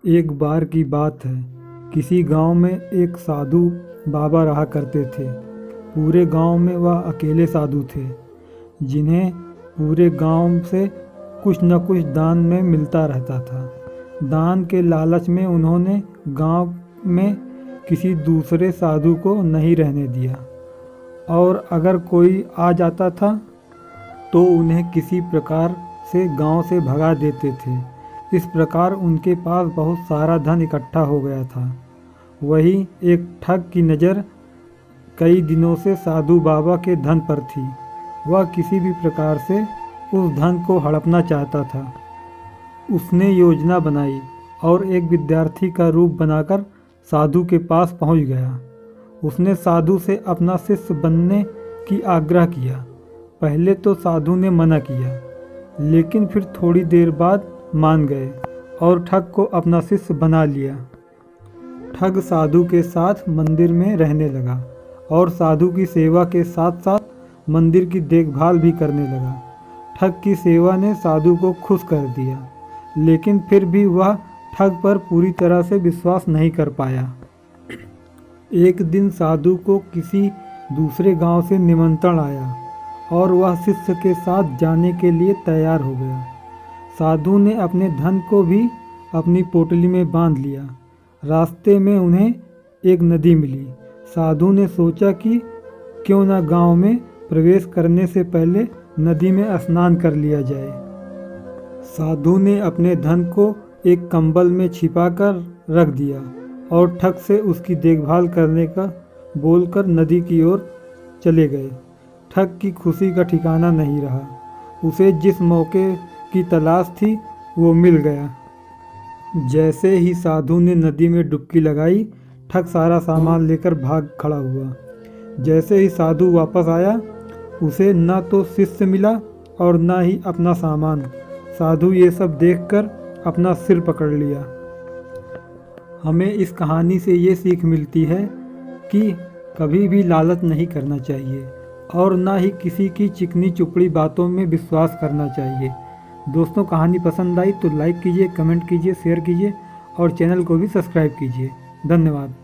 एक बार की बात है, किसी गांव में एक साधु बाबा रहा करते थे। पूरे गांव में वह अकेले साधु थे जिन्हें पूरे गांव से कुछ न कुछ दान में मिलता रहता था। दान के लालच में उन्होंने गांव में किसी दूसरे साधु को नहीं रहने दिया और अगर कोई आ जाता था तो उन्हें किसी प्रकार से गांव से भगा देते थे। इस प्रकार उनके पास बहुत सारा धन इकट्ठा हो गया था। वही एक ठग की नज़र कई दिनों से साधु बाबा के धन पर थी। वह किसी भी प्रकार से उस धन को हड़पना चाहता था। उसने योजना बनाई और एक विद्यार्थी का रूप बनाकर साधु के पास पहुंच गया। उसने साधु से अपना शिष्य बनने की आग्रह किया। पहले तो साधु ने मना किया, लेकिन फिर थोड़ी देर बाद मान गए और ठग को अपना शिष्य बना लिया। ठग साधु के साथ मंदिर में रहने लगा और साधु की सेवा के साथ साथ मंदिर की देखभाल भी करने लगा। ठग की सेवा ने साधु को खुश कर दिया, लेकिन फिर भी वह ठग पर पूरी तरह से विश्वास नहीं कर पाया। एक दिन साधु को किसी दूसरे गांव से निमंत्रण आया और वह शिष्य के साथ जाने के लिए तैयार हो गया। साधु ने अपने धन को भी अपनी पोटली में बांध लिया। रास्ते में उन्हें एक नदी मिली। साधु ने सोचा कि क्यों न गांव में प्रवेश करने से पहले नदी में स्नान कर लिया जाए। साधु ने अपने धन को एक कंबल में छिपाकर रख दिया और ठग से उसकी देखभाल करने का बोलकर नदी की ओर चले गए। ठग की खुशी का ठिकाना नहीं रहा। उसे जिस मौके की तलाश थी वो मिल गया। जैसे ही साधु ने नदी में डुबकी लगाई, ठग सारा सामान लेकर भाग खड़ा हुआ। जैसे ही साधु वापस आया, उसे न तो शिष्य मिला और न ही अपना सामान। साधु ये सब देखकर अपना सिर पकड़ लिया। हमें इस कहानी से ये सीख मिलती है कि कभी भी लालच नहीं करना चाहिए और ना ही किसी की चिकनी चुपड़ी बातों में विश्वास करना चाहिए। दोस्तों, कहानी पसंद आई तो लाइक कीजिए, कमेंट कीजिए, शेयर कीजिए और चैनल को भी सब्सक्राइब कीजिए। धन्यवाद।